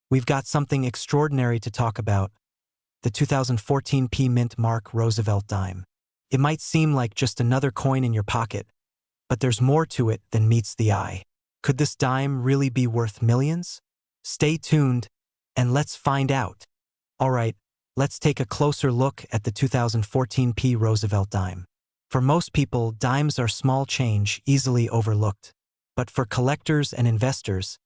we've got something extraordinary to talk about: the 2014 P Mint Mark Roosevelt dime. It might seem like just another coin in your pocket, but there's more to it than meets the eye. Could this dime really be worth millions? Stay tuned, and let's find out. Alright, let's take a closer look at the 2014 P Roosevelt dime. For most people, dimes are small change, easily overlooked. But for collectors and investors,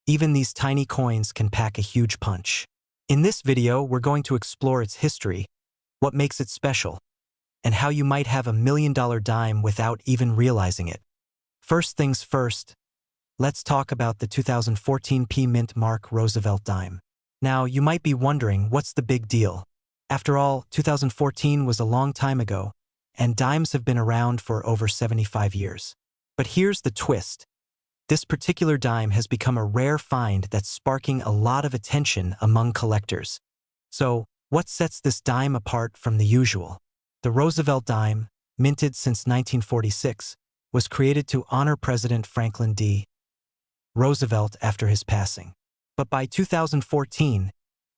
even these tiny coins can pack a huge punch. In this video, we're going to explore its history, what makes it special, and how you might have $1 million dime without even realizing it. First things first, let's talk about the 2014 P Mint Mark Roosevelt dime. Now, you might be wondering, what's the big deal? After all, 2014 was a long time ago, and dimes have been around for over 75 years. But here's the twist. This particular dime has become a rare find that's sparking a lot of attention among collectors. So, what sets this dime apart from the usual? The Roosevelt dime, minted since 1946, was created to honor President Franklin D. Roosevelt after his passing. But by 2014,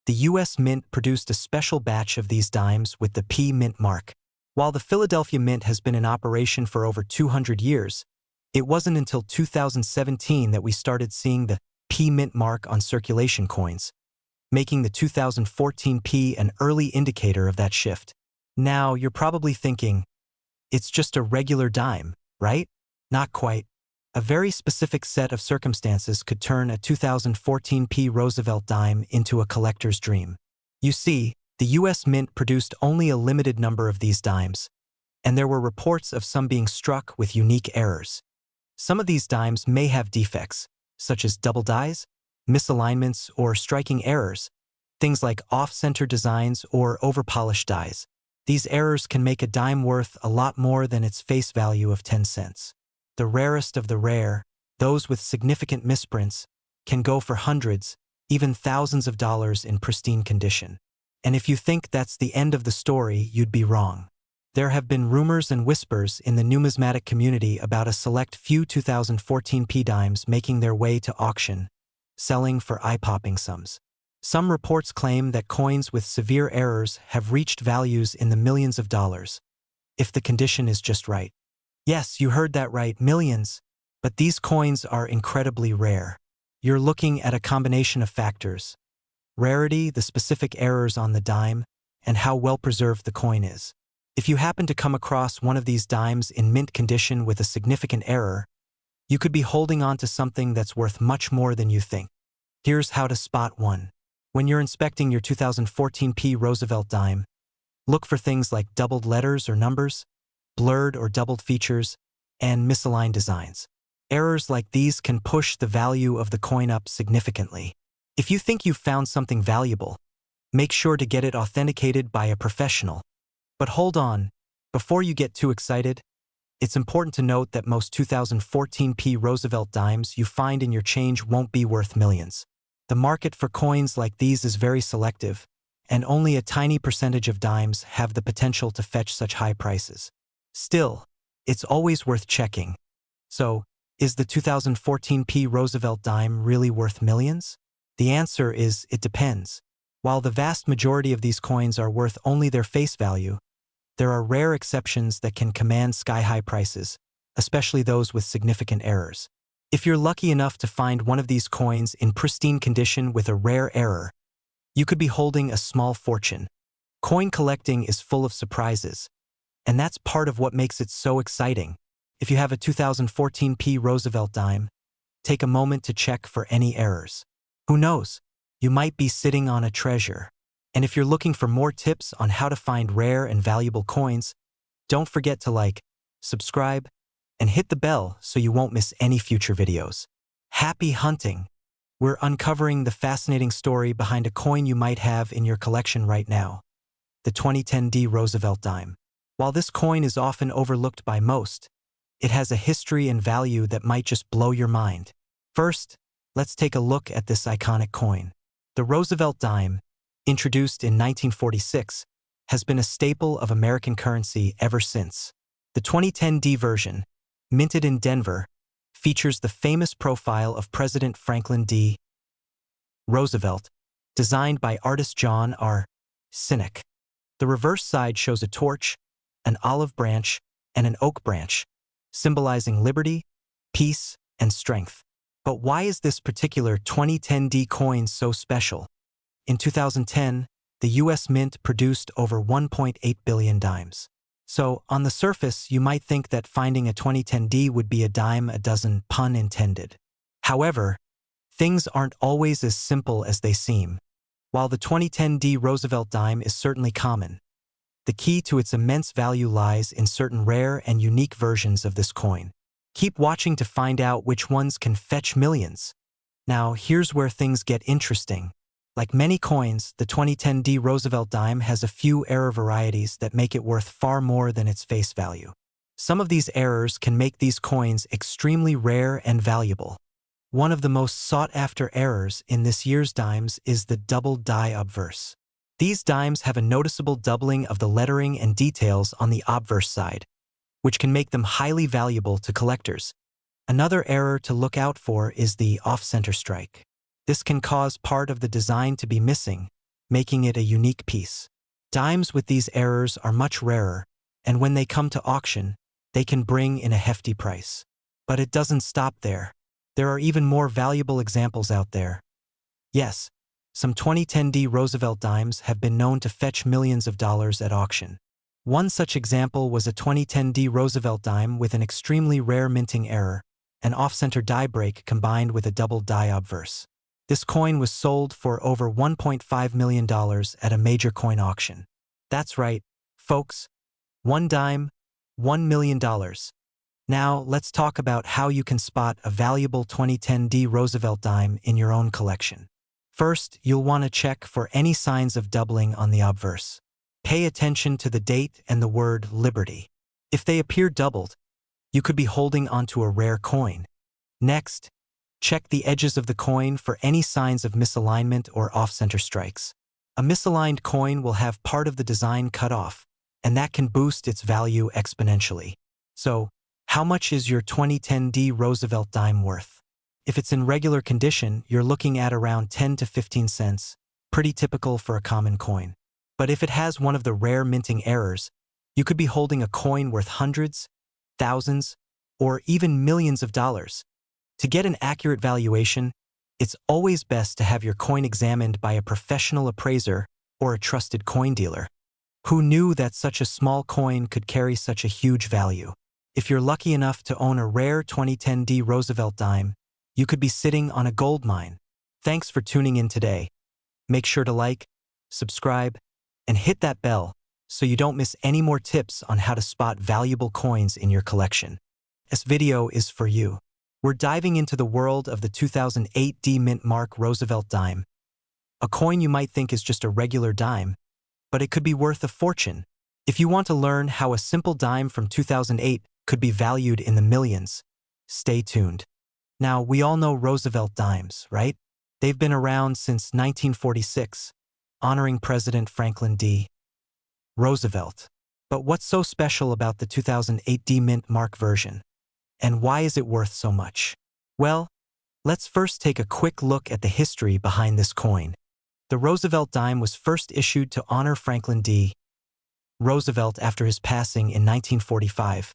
the U.S. Mint produced a special batch of these dimes with the P Mint mark. While the Philadelphia Mint has been in operation for over 200 years, it wasn't until 2017 that we started seeing the P Mint mark on circulation coins, making the 2014 P an early indicator of that shift. Now, you're probably thinking, it's just a regular dime, right? Not quite. A very specific set of circumstances could turn a 2014 P Roosevelt dime into a collector's dream. You see, the U.S. Mint produced only a limited number of these dimes, and there were reports of some being struck with unique errors. Some of these dimes may have defects, such as double dies, misalignments, or striking errors, things like off-center designs or over-polished dies. These errors can make a dime worth a lot more than its face value of 10 cents. The rarest of the rare, those with significant misprints, can go for hundreds, even thousands of dollars in pristine condition. And if you think that's the end of the story, you'd be wrong. There have been rumors and whispers in the numismatic community about a select few 2014 P dimes making their way to auction, selling for eye-popping sums. Some reports claim that coins with severe errors have reached values in the millions of dollars, if the condition is just right. Yes, you heard that right, millions. But these coins are incredibly rare. You're looking at a combination of factors: rarity, the specific errors on the dime, and how well preserved the coin is. If you happen to come across one of these dimes in mint condition with a significant error, you could be holding on to something that's worth much more than you think. Here's how to spot one. When you're inspecting your 2014 P Roosevelt dime, look for things like doubled letters or numbers, blurred or doubled features, and misaligned designs. Errors like these can push the value of the coin up significantly. If you think you've found something valuable, make sure to get it authenticated by a professional. But hold on, before you get too excited, it's important to note that most 2014 P Roosevelt dimes you find in your change won't be worth millions. The market for coins like these is very selective, and only a tiny percentage of dimes have the potential to fetch such high prices. Still, it's always worth checking. So, is the 2014 P Roosevelt dime really worth millions? The answer is, it depends. While the vast majority of these coins are worth only their face value, there are rare exceptions that can command sky-high prices, especially those with significant errors. If you're lucky enough to find one of these coins in pristine condition with a rare error, you could be holding a small fortune. Coin collecting is full of surprises, and that's part of what makes it so exciting. If you have a 2014 P Roosevelt dime, take a moment to check for any errors. Who knows? You might be sitting on a treasure. And if you're looking for more tips on how to find rare and valuable coins, don't forget to like, subscribe, and hit the bell so you won't miss any future videos. Happy hunting! We're uncovering the fascinating story behind a coin you might have in your collection right now: the 2010 D Roosevelt dime. While this coin is often overlooked by most, it has a history and value that might just blow your mind. First, let's take a look at this iconic coin. The Roosevelt dime, introduced in 1946, has been a staple of American currency ever since. The 2010 D version, minted in Denver, features the famous profile of President Franklin D. Roosevelt, designed by artist John R. Sinek. The reverse side shows a torch, an olive branch, and an oak branch, symbolizing liberty, peace, and strength. But why is this particular 2010 D coin so special? In 2010, the US Mint produced over 1.8 billion dimes. So, on the surface, you might think that finding a 2010 D would be a dime a dozen, pun intended. However, things aren't always as simple as they seem. While the 2010 D Roosevelt dime is certainly common, the key to its immense value lies in certain rare and unique versions of this coin. Keep watching to find out which ones can fetch millions. Now, here's where things get interesting. Like many coins, the 2010 D Roosevelt dime has a few error varieties that make it worth far more than its face value. Some of these errors can make these coins extremely rare and valuable. One of the most sought-after errors in this year's dimes is the double die obverse. These dimes have a noticeable doubling of the lettering and details on the obverse side, which can make them highly valuable to collectors. Another error to look out for is the off-center strike. This can cause part of the design to be missing, making it a unique piece. Dimes with these errors are much rarer, and when they come to auction, they can bring in a hefty price. But it doesn't stop there. There are even more valuable examples out there. Yes, some 2010 D Roosevelt dimes have been known to fetch millions of dollars at auction. One such example was a 2010 D Roosevelt dime with an extremely rare minting error, an off-center die break combined with a double die obverse. This coin was sold for over $1.5 million at a major coin auction. That's right, folks. One dime, $1 million. Now, let's talk about how you can spot a valuable 2010 D Roosevelt dime in your own collection. First, you'll want to check for any signs of doubling on the obverse. Pay attention to the date and the word liberty. If they appear doubled, you could be holding onto a rare coin. Next, check the edges of the coin for any signs of misalignment or off-center strikes. A misaligned coin will have part of the design cut off, and that can boost its value exponentially. So, how much is your 2010 D Roosevelt dime worth? If it's in regular condition, you're looking at around 10 to 15 cents, pretty typical for a common coin. But if it has one of the rare minting errors, you could be holding a coin worth hundreds, thousands, or even millions of dollars. To get an accurate valuation, it's always best to have your coin examined by a professional appraiser or a trusted coin dealer. Who knew that such a small coin could carry such a huge value? If you're lucky enough to own a rare 2010 D Roosevelt dime, you could be sitting on a gold mine. Thanks for tuning in today. Make sure to like, subscribe, and hit that bell so you don't miss any more tips on how to spot valuable coins in your collection. This video is for you. We're diving into the world of the 2008 D Mint Mark Roosevelt dime. A coin you might think is just a regular dime, but it could be worth a fortune. If you want to learn how a simple dime from 2008 could be valued in the millions, stay tuned. Now, we all know Roosevelt dimes, right? They've been around since 1946, honoring President Franklin D. Roosevelt. But what's so special about the 2008 D Mint Mark version? And why is it worth so much? Well, let's first take a quick look at the history behind this coin. The Roosevelt dime was first issued to honor Franklin D. Roosevelt after his passing in 1945,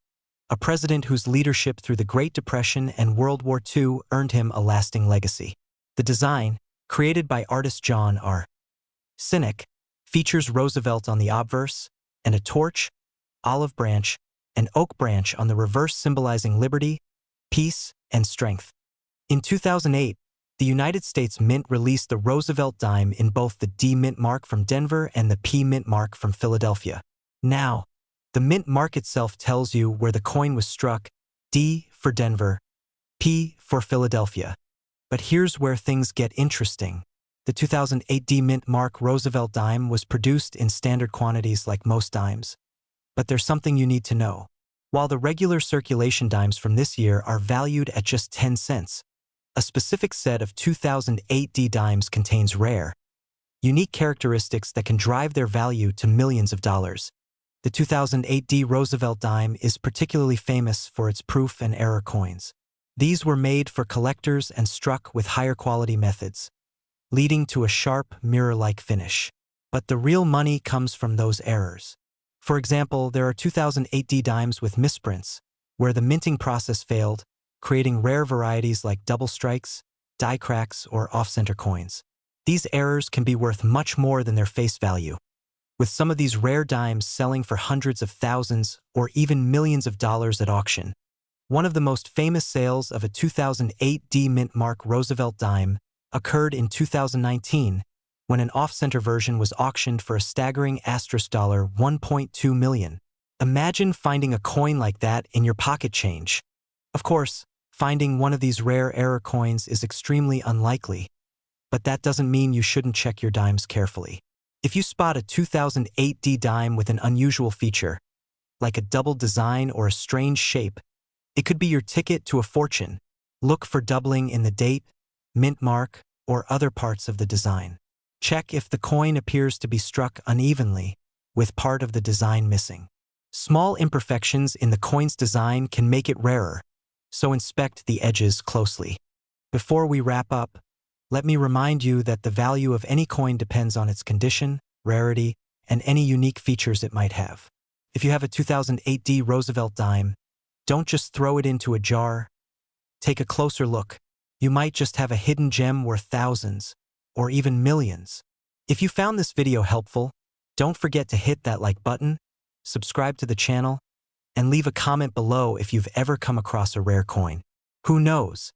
a president whose leadership through the Great Depression and World War II earned him a lasting legacy. The design, created by artist John R. Sinek, features Roosevelt on the obverse and a torch, olive branch, and oak branch on the reverse symbolizing liberty, peace, and strength. In 2008, the United States Mint released the Roosevelt dime in both the D Mint Mark from Denver and the P Mint Mark from Philadelphia. Now, the Mint Mark itself tells you where the coin was struck, D for Denver, P for Philadelphia. But here's where things get interesting. The 2008 D Mint Mark Roosevelt dime was produced in standard quantities like most dimes. But there's something you need to know. While the regular circulation dimes from this year are valued at just 10 cents, a specific set of 2008 D dimes contains rare, unique characteristics that can drive their value to millions of dollars. The 2008 D Roosevelt dime is particularly famous for its proof and error coins. These were made for collectors and struck with higher quality methods. leading to a sharp, mirror-like finish. But the real money comes from those errors. For example, there are 2008 D dimes with misprints, where the minting process failed, creating rare varieties like double strikes, die cracks, or off-center coins. These errors can be worth much more than their face value, with some of these rare dimes selling for hundreds of thousands or even millions of dollars at auction. One of the most famous sales of a 2008 D Mint Mark Roosevelt dime occurred in 2019, when an off-center version was auctioned for a staggering $1.2 million. Imagine finding a coin like that in your pocket change. Of course, finding one of these rare error coins is extremely unlikely, but that doesn't mean you shouldn't check your dimes carefully. If you spot a 2008 D dime with an unusual feature, like a double design or a strange shape, it could be your ticket to a fortune. Look for doubling in the date, mint mark, or other parts of the design. Check if the coin appears to be struck unevenly, with part of the design missing. Small imperfections in the coin's design can make it rarer, so inspect the edges closely. Before we wrap up, let me remind you that the value of any coin depends on its condition, rarity, and any unique features it might have. If you have a 2008 D Roosevelt dime, don't just throw it into a jar. Take a closer look. You might just have a hidden gem worth thousands, or even millions. If you found this video helpful, don't forget to hit that like button, subscribe to the channel, and leave a comment below if you've ever come across a rare coin. Who knows?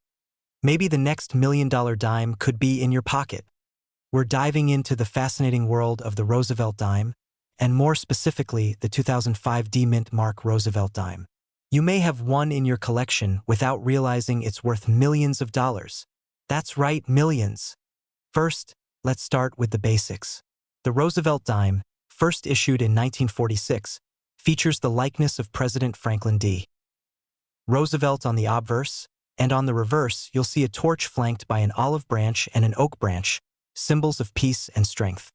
Maybe the next $1 million dime could be in your pocket. We're diving into the fascinating world of the Roosevelt dime, and more specifically, the 2005 D Mint Mark Roosevelt dime. You may have one in your collection without realizing it's worth millions of dollars. That's right, millions. First, let's start with the basics. The Roosevelt dime, first issued in 1946, features the likeness of President Franklin D. Roosevelt on the obverse, and on the reverse you'll see a torch flanked by an olive branch and an oak branch, symbols of peace and strength.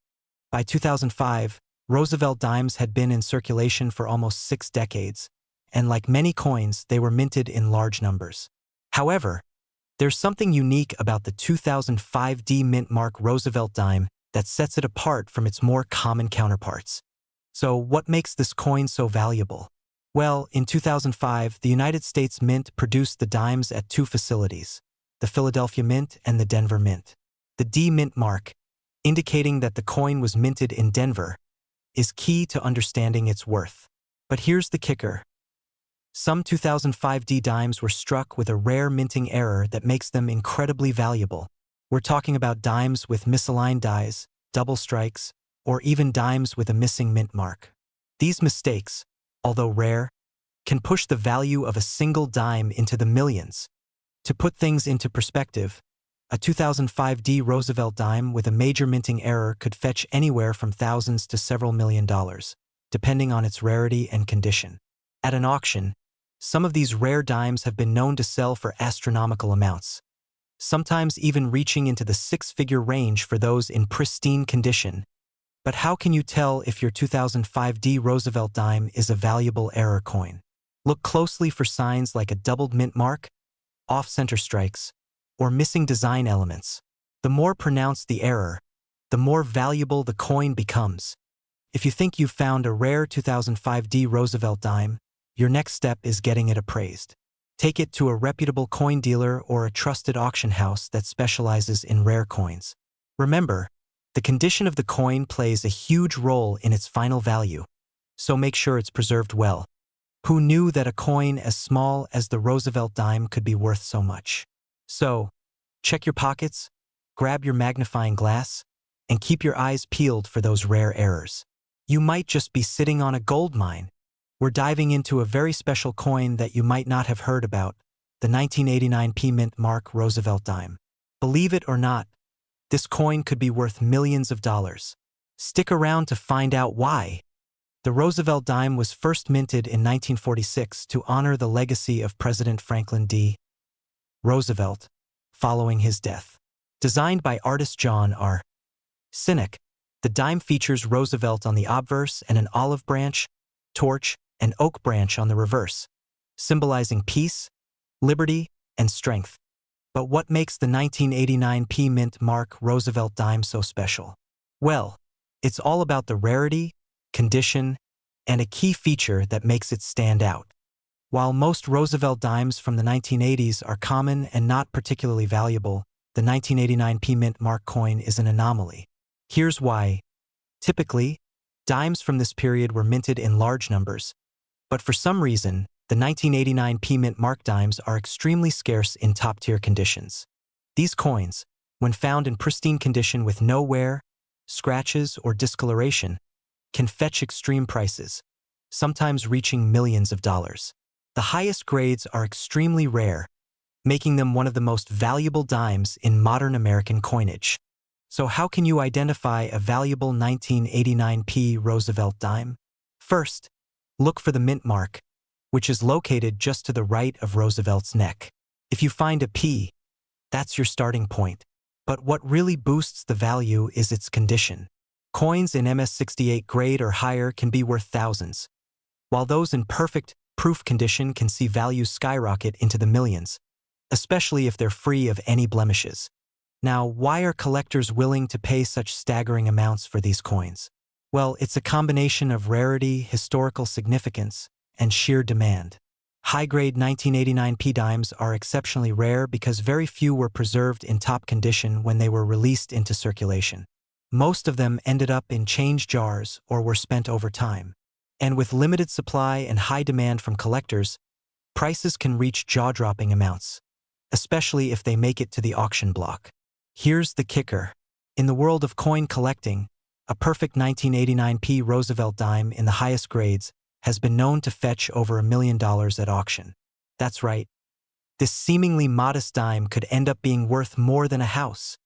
By 2005, Roosevelt dimes had been in circulation for almost 6 decades, and like many coins, they were minted in large numbers. However, there's something unique about the 2005 D Mint Mark Roosevelt dime that sets it apart from its more common counterparts. So what makes this coin so valuable? Well, in 2005, the United States Mint produced the dimes at 2 facilities, the Philadelphia Mint and the Denver Mint. The D Mint mark, indicating that the coin was minted in Denver, is key to understanding its worth. But here's the kicker. Some 2005 D dimes were struck with a rare minting error that makes them incredibly valuable. We're talking about dimes with misaligned dies, double strikes, or even dimes with a missing mint mark. These mistakes, although rare, can push the value of a single dime into the millions. To put things into perspective, a 2005 D Roosevelt dime with a major minting error could fetch anywhere from thousands to several $1,000,000, depending on its rarity and condition. At an auction, some of these rare dimes have been known to sell for astronomical amounts, sometimes even reaching into the 6-figure range for those in pristine condition. But how can you tell if your 2005 D Roosevelt dime is a valuable error coin? Look closely for signs like a doubled mint mark, off-center strikes, or missing design elements. The more pronounced the error, the more valuable the coin becomes. If you think you've found a rare 2005 D Roosevelt dime, your next step is getting it appraised. Take it to a reputable coin dealer or a trusted auction house that specializes in rare coins. Remember, the condition of the coin plays a huge role in its final value, so make sure it's preserved well. Who knew that a coin as small as the Roosevelt dime could be worth so much? So, check your pockets, grab your magnifying glass, and keep your eyes peeled for those rare errors. You might just be sitting on a gold mine. We're diving into a very special coin that you might not have heard about, the 1989 P Mint Mark Roosevelt dime. Believe it or not, this coin could be worth millions of dollars. Stick around to find out why. The Roosevelt dime was first minted in 1946 to honor the legacy of President Franklin D. Roosevelt following his death. Designed by artist John R. Sinek, the dime features Roosevelt on the obverse and an olive branch, torch, and oak branch on the reverse, symbolizing peace, liberty, and strength. But what makes the 1989 P Mint Mark Roosevelt dime so special? Well, it's all about the rarity, condition, and a key feature that makes it stand out. While most Roosevelt dimes from the 1980s are common and not particularly valuable, the 1989 P Mint Mark coin is an anomaly. Here's why. Typically, dimes from this period were minted in large numbers, but for some reason, the 1989 P Mint Mark dimes are extremely scarce in top-tier conditions. These coins, when found in pristine condition with no wear, scratches, or discoloration, can fetch extreme prices, sometimes reaching millions of dollars. The highest grades are extremely rare, making them one of the most valuable dimes in modern American coinage. So how can you identify a valuable 1989 P Roosevelt dime? First, look for the mint mark, which is located just to the right of Roosevelt's neck. If you find a P, that's your starting point. But what really boosts the value is its condition. Coins in MS-68 grade or higher can be worth thousands, while those in perfect, proof condition can see values skyrocket into the millions, especially if they're free of any blemishes. Now, why are collectors willing to pay such staggering amounts for these coins? Well, it's a combination of rarity, historical significance, and sheer demand. High-grade 1989 P dimes are exceptionally rare because very few were preserved in top condition when they were released into circulation. Most of them ended up in change jars or were spent over time. And with limited supply and high demand from collectors, prices can reach jaw-dropping amounts, especially if they make it to the auction block. Here's the kicker. In the world of coin collecting, a perfect 1989 P Roosevelt dime in the highest grades has been known to fetch over $1 million at auction. That's right. This seemingly modest dime could end up being worth more than a house.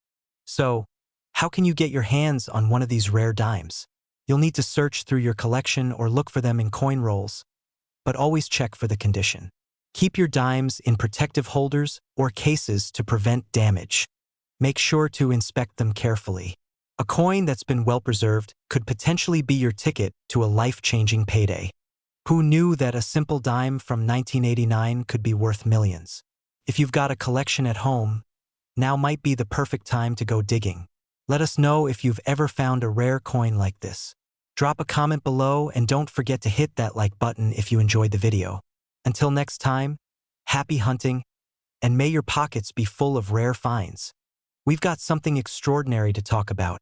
So, how can you get your hands on one of these rare dimes? You'll need to search through your collection or look for them in coin rolls, but always check for the condition. Keep your dimes in protective holders or cases to prevent damage. Make sure to inspect them carefully. A coin that's been well preserved could potentially be your ticket to a life-changing payday. Who knew that a simple dime from 1989 could be worth millions? If you've got a collection at home, now might be the perfect time to go digging. Let us know if you've ever found a rare coin like this. Drop a comment below and don't forget to hit that like button if you enjoyed the video. Until next time, happy hunting, and may your pockets be full of rare finds. We've got something extraordinary to talk about.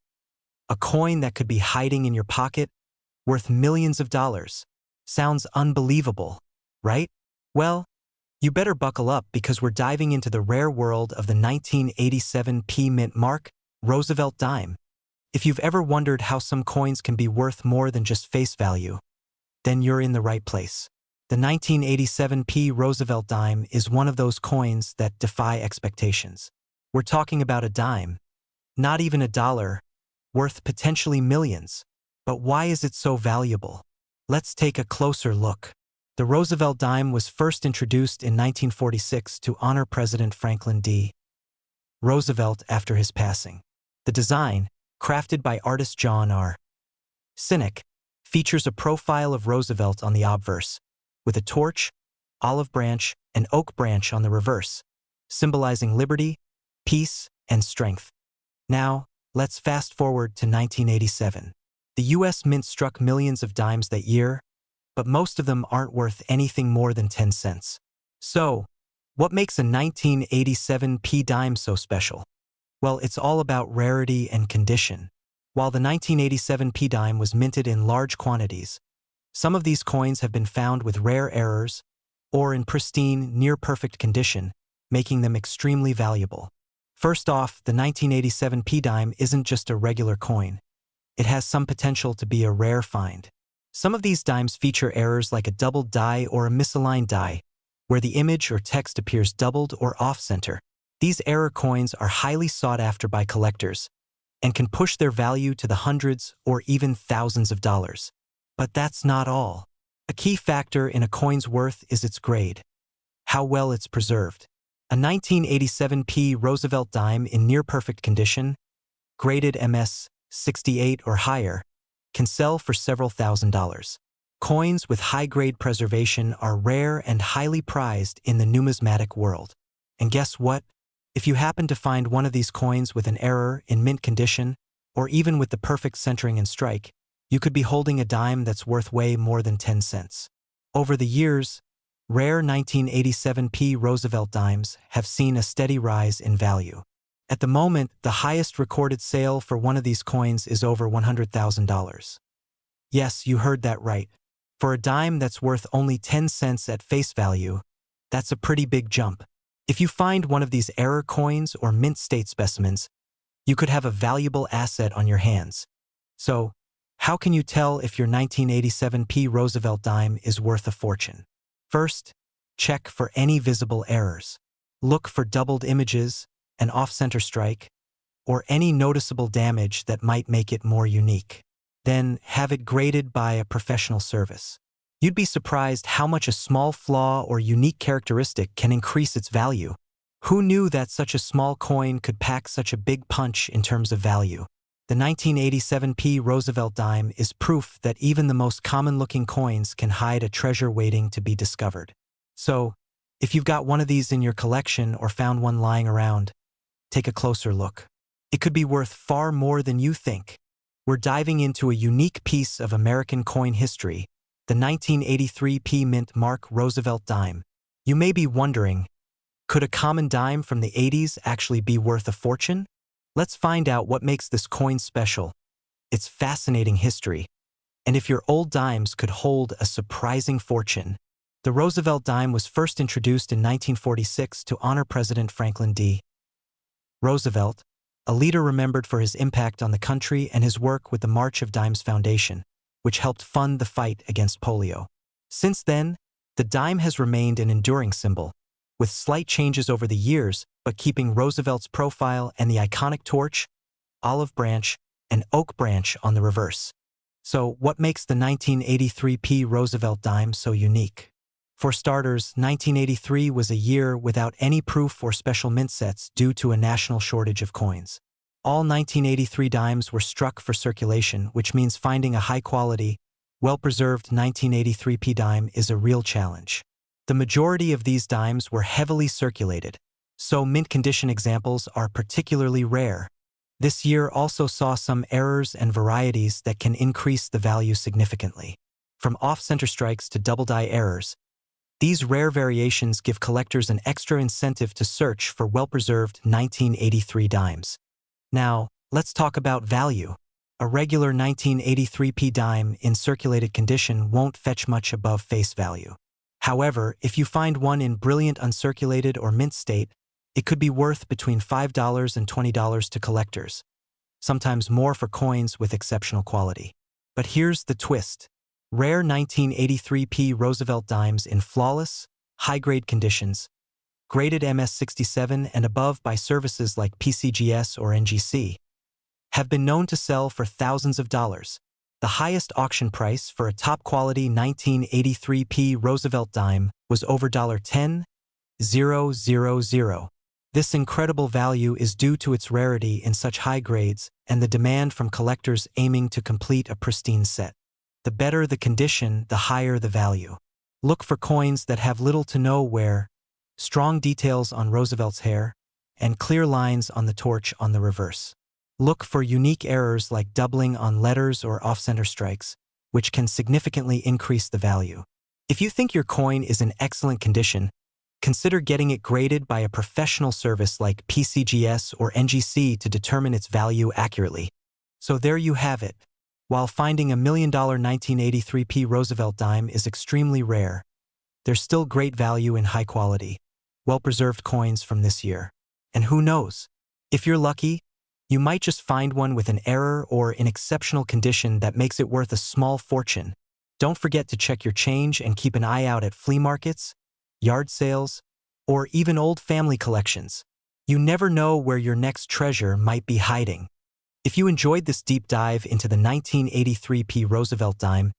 A coin that could be hiding in your pocket, worth millions of dollars. Sounds unbelievable, right? Well, you better buckle up because we're diving into the rare world of the 1987 P Mint Mark Roosevelt dime. If you've ever wondered how some coins can be worth more than just face value, then you're in the right place. The 1987 P Roosevelt dime is one of those coins that defy expectations. We're talking about a dime, not even a dollar, worth potentially millions. But why is it so valuable? Let's take a closer look. The Roosevelt dime was first introduced in 1946 to honor President Franklin D. Roosevelt after his passing. The design, crafted by artist John R. Sinek, features a profile of Roosevelt on the obverse, with a torch, olive branch, and oak branch on the reverse, symbolizing liberty, peace, and strength. Now, let's fast forward to 1987. The U.S. Mint struck millions of dimes that year, but most of them aren't worth anything more than 10 cents. So, what makes a 1987 P dime so special? Well, it's all about rarity and condition. While the 1987 P dime was minted in large quantities, some of these coins have been found with rare errors or in pristine, near-perfect condition, making them extremely valuable. First off, the 1987 P dime isn't just a regular coin. It has some potential to be a rare find. Some of these dimes feature errors like a doubled die or a misaligned die, where the image or text appears doubled or off-center. These error coins are highly sought after by collectors and can push their value to the hundreds or even thousands of dollars. But that's not all. A key factor in a coin's worth is its grade, how well it's preserved. A 1987 P Roosevelt dime in near-perfect condition, graded MS-68 or higher, can sell for several $1,000s. Coins with high-grade preservation are rare and highly prized in the numismatic world. And guess what? If you happen to find one of these coins with an error in mint condition, or even with the perfect centering and strike, you could be holding a dime that's worth way more than 10 cents. Over the years, rare 1987 P Roosevelt dimes have seen a steady rise in value. At the moment, the highest recorded sale for one of these coins is over $100,000. Yes, you heard that right. For a dime that's worth only 10 cents at face value, that's a pretty big jump. If you find one of these error coins or mint state specimens, you could have a valuable asset on your hands. So, how can you tell if your 1987 P Roosevelt dime is worth a fortune? First, check for any visible errors. Look for doubled images, an off-center strike, or any noticeable damage that might make it more unique. Then, have it graded by a professional service. You'd be surprised how much a small flaw or unique characteristic can increase its value. Who knew that such a small coin could pack such a big punch in terms of value? The 1987 P Roosevelt dime is proof that even the most common-looking coins can hide a treasure waiting to be discovered. So, if you've got one of these in your collection or found one lying around, take a closer look. It could be worth far more than you think. We're diving into a unique piece of American coin history, the 1983 P Mint Mark Roosevelt dime. You may be wondering, could a common dime from the 80s actually be worth a fortune? Let's find out what makes this coin special, its fascinating history, and if your old dimes could hold a surprising fortune. The Roosevelt dime was first introduced in 1946 to honor President Franklin D. Roosevelt, a leader remembered for his impact on the country and his work with the March of Dimes Foundation, which helped fund the fight against polio. Since then, the dime has remained an enduring symbol, with slight changes over the years, but keeping Roosevelt's profile and the iconic torch, olive branch, and oak branch on the reverse. So, what makes the 1983 P Roosevelt dime so unique? For starters, 1983 was a year without any proof or special mint sets due to a national shortage of coins. All 1983 dimes were struck for circulation, which means finding a high-quality, well-preserved 1983 P dime is a real challenge. The majority of these dimes were heavily circulated, so mint condition examples are particularly rare. This year also saw some errors and varieties that can increase the value significantly. From off-center strikes to double-die errors, these rare variations give collectors an extra incentive to search for well-preserved 1983 dimes. Now, let's talk about value. A regular 1983 P dime in circulated condition won't fetch much above face value. However, if you find one in brilliant uncirculated or mint state, it could be worth between $5 and $20 to collectors, sometimes more for coins with exceptional quality. But here's the twist. Rare 1983 P Roosevelt dimes in flawless, high-grade conditions, graded MS67 and above by services like PCGS or NGC, have been known to sell for thousands of dollars. The highest auction price for a top-quality 1983 P Roosevelt dime was over $10,000. This incredible value is due to its rarity in such high grades and the demand from collectors aiming to complete a pristine set. The better the condition, the higher the value. Look for coins that have little to no wear, strong details on Roosevelt's hair, and clear lines on the torch on the reverse. Look for unique errors like doubling on letters or off-center strikes, which can significantly increase the value. If you think your coin is in excellent condition, consider getting it graded by a professional service like PCGS or NGC to determine its value accurately. So there you have it. While finding a $1 million 1983 P Roosevelt dime is extremely rare, there's still great value in high-quality, well-preserved coins from this year. And who knows? If you're lucky, you might just find one with an error or in exceptional condition that makes it worth a small fortune. Don't forget to check your change and keep an eye out at flea markets, yard sales, or even old family collections. You never know where your next treasure might be hiding. If you enjoyed this deep dive into the 1983 P Roosevelt dime,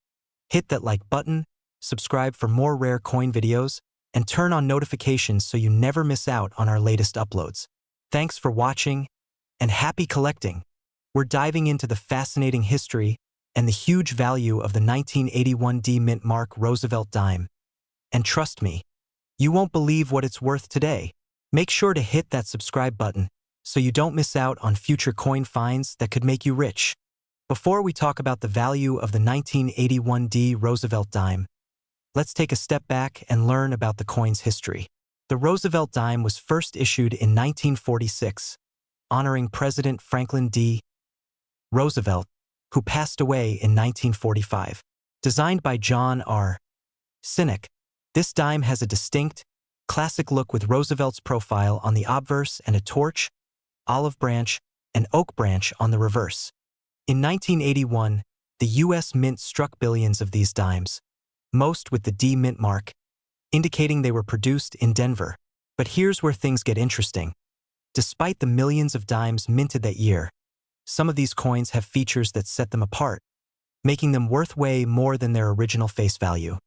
hit that like button, subscribe for more rare coin videos, and turn on notifications so you never miss out on our latest uploads. Thanks for watching, and happy collecting! We're diving into the fascinating history and the huge value of the 1981 D Mint Mark Roosevelt dime. And trust me, you won't believe what it's worth today. Make sure to hit that subscribe button so you don't miss out on future coin finds that could make you rich. Before we talk about the value of the 1981 D Roosevelt dime, let's take a step back and learn about the coin's history. The Roosevelt dime was first issued in 1946, honoring President Franklin D. Roosevelt, who passed away in 1945. Designed by John R. Sinek, this dime has a distinct, classic look with Roosevelt's profile on the obverse and a torch, olive branch, and oak branch on the reverse. In 1981, the U.S. Mint struck billions of these dimes, most with the D Mint mark, indicating they were produced in Denver. But here's where things get interesting. Despite the millions of dimes minted that year, some of these coins have features that set them apart, making them worth way more than their original face value.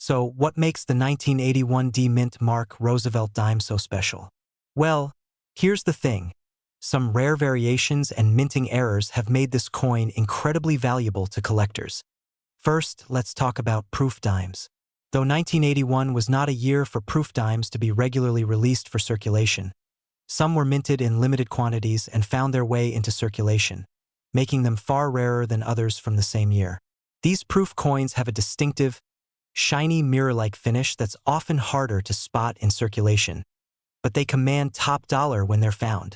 So, what makes the 1981 D Mint mark Roosevelt dime so special? Well, here's the thing. Some rare variations and minting errors have made this coin incredibly valuable to collectors. First, let's talk about proof dimes. Though 1981 was not a year for proof dimes to be regularly released for circulation, some were minted in limited quantities and found their way into circulation, making them far rarer than others from the same year. These proof coins have a distinctive, shiny mirror-like finish that's often harder to spot in circulation, but they command top dollar when they're found.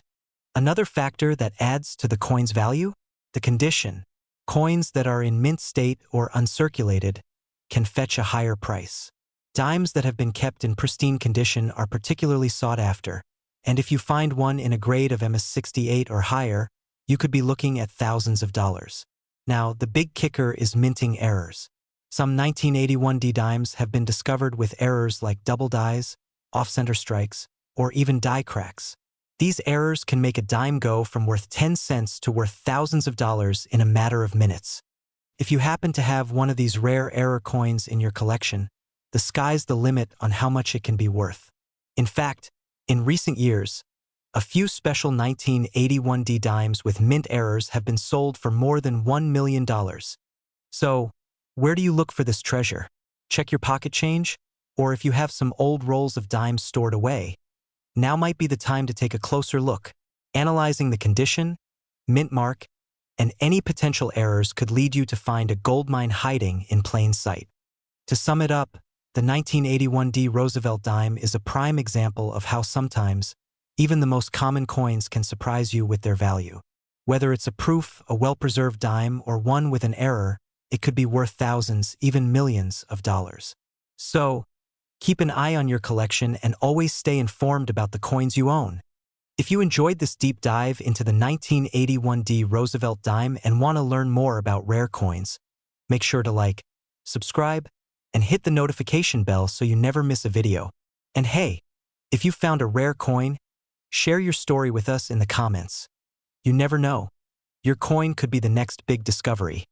Another factor that adds to the coin's value? The condition. Coins that are in mint state or uncirculated can fetch a higher price. Dimes that have been kept in pristine condition are particularly sought after, and if you find one in a grade of MS68 or higher, you could be looking at thousands of dollars. Now, the big kicker is minting errors. Some 1981 D dimes have been discovered with errors like double dies, off-center strikes, or even die cracks. These errors can make a dime go from worth 10 cents to worth thousands of dollars in a matter of minutes. If you happen to have one of these rare error coins in your collection, the sky's the limit on how much it can be worth. In fact, in recent years, a few special 1981 D dimes with mint errors have been sold for more than $1 million. So, where do you look for this treasure? Check your pocket change? Or if you have some old rolls of dimes stored away, now might be the time to take a closer look. Analyzing the condition, mint mark, and any potential errors could lead you to find a goldmine hiding in plain sight. To sum it up, the 1981 D Roosevelt dime is a prime example of how sometimes even the most common coins can surprise you with their value. Whether it's a proof, a well-preserved dime, or one with an error, it could be worth thousands, even millions of dollars. So, keep an eye on your collection and always stay informed about the coins you own. If you enjoyed this deep dive into the 1981 D Roosevelt dime and want to learn more about rare coins, make sure to like, subscribe, and hit the notification bell so you never miss a video. And hey, if you found a rare coin, share your story with us in the comments. You never know. Your coin could be the next big discovery.